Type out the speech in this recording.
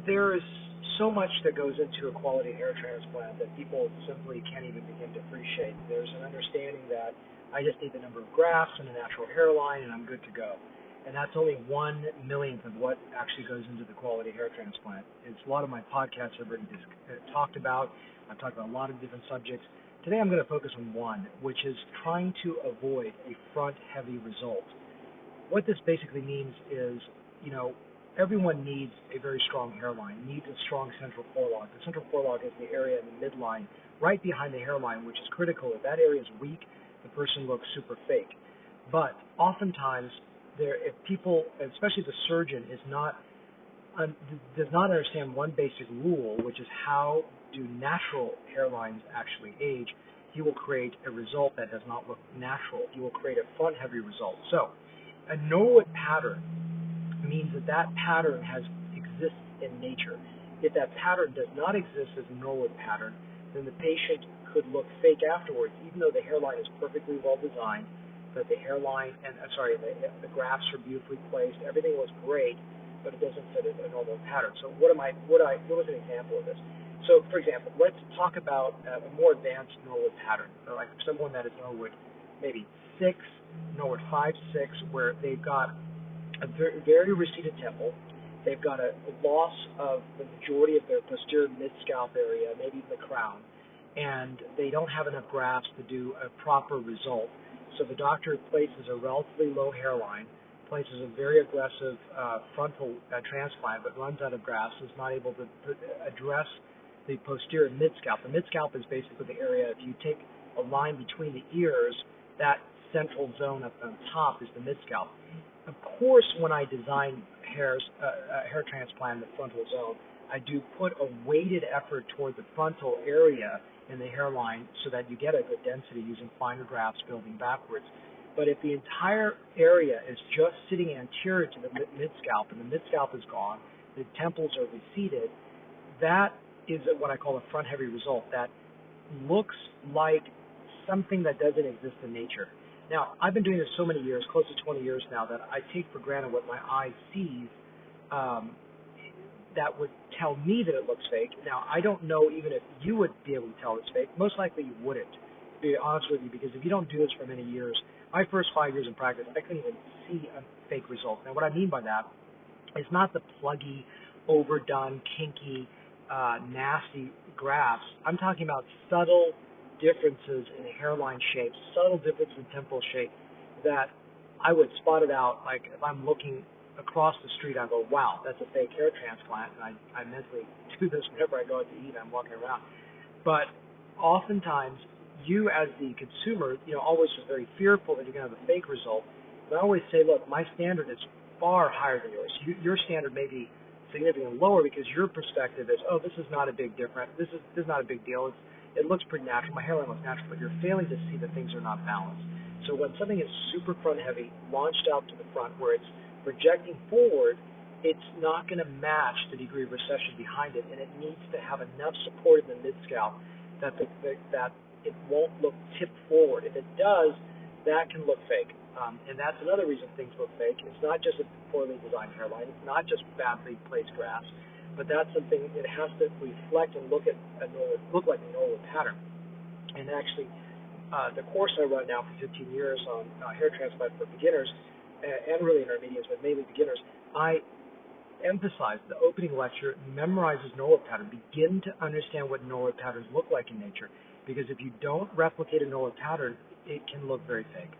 There is so much that goes into a quality hair transplant that people simply can't even begin to appreciate. There's an understanding that I just need the number of grafts and a natural hairline and I'm good to go. And that's only 1/1,000,000th of what actually goes into the quality hair transplant. It's a lot of my podcasts I've already talked about. I've talked about a lot of different subjects. Today I'm going to focus on one, which is trying to avoid a front-heavy result. What this basically means is, everyone needs a very strong hairline, needs a strong central forelock. The central forelock is the area in the midline, right behind the hairline, which is critical. If that area is weak, the person looks super fake. But oftentimes, if people, especially the surgeon, does not understand one basic rule, which is how do natural hairlines actually age, he will create a result that does not look natural. He will create a front-heavy result. So, a Norwood pattern means that pattern exists in nature. If that pattern does not exist as a Norwood pattern, then the patient could look fake afterwards, even though the hairline is perfectly well designed, that the hairline the grafts are beautifully placed, everything was great, but it doesn't fit a normal pattern. So what was an example of this? So for example, let's talk about a more advanced Norwood pattern, like someone that is Norwood maybe 6, Norwood 5, 6, where they've got a very, very receded temple. They've got a loss of the majority of their posterior mid-scalp area, maybe even the crown, and they don't have enough grafts to do a proper result. So the doctor places a relatively low hairline, places a very aggressive frontal transplant, but runs out of grafts, is not able to address the posterior mid-scalp. The mid-scalp is basically the area, if you take a line between the ears, that central zone up on top is the mid-scalp. Of course, when I design hair transplant in the frontal zone, I do put a weighted effort toward the frontal area in the hairline so that you get a good density using finer grafts building backwards. But if the entire area is just sitting anterior to the mid-scalp and the mid-scalp is gone, the temples are receded, that is what I call a front-heavy result. That looks like something that doesn't exist in nature. Now, I've been doing this so many years, close to 20 years now, that I take for granted what my eye sees that would tell me that it looks fake. Now, I don't know even if you would be able to tell it's fake. Most likely you wouldn't, to be honest with you, because if you don't do this for many years, my first 5 years in practice, I couldn't even see a fake result. Now, what I mean by that is not the pluggy, overdone, kinky, nasty grafts. I'm talking about subtle differences in hairline shapes, subtle differences in temporal shape that I would spot it out. Like if I'm looking across the street, I go, wow, that's a fake hair transplant. And I mentally do this whenever I go out to eat. I'm walking around. But oftentimes, you as the consumer, always are very fearful that you're going to have a fake result. But I always say, look, my standard is far higher than yours. Your standard may be significantly lower because your perspective is, oh, this is not a big difference. This is not a big deal. It looks pretty natural. My hairline looks natural, but you're failing to see that things are not balanced. So when something is super front heavy, launched out to the front where it's projecting forward, it's not going to match the degree of recession behind it, and it needs to have enough support in the mid-scalp that it won't look tipped forward. If it does, that can look fake. And that's another reason things look fake. It's not just a poorly designed hairline. It's not just badly placed grafts. But that's something it has to reflect and look like a Norwood pattern. And actually, the course I run now for 15 years on hair transplant for beginners, and really intermediates, but mainly beginners, I emphasize the opening lecture, memorize this Norwood pattern, begin to understand what Norwood patterns look like in nature. Because if you don't replicate a Norwood pattern, it can look very fake.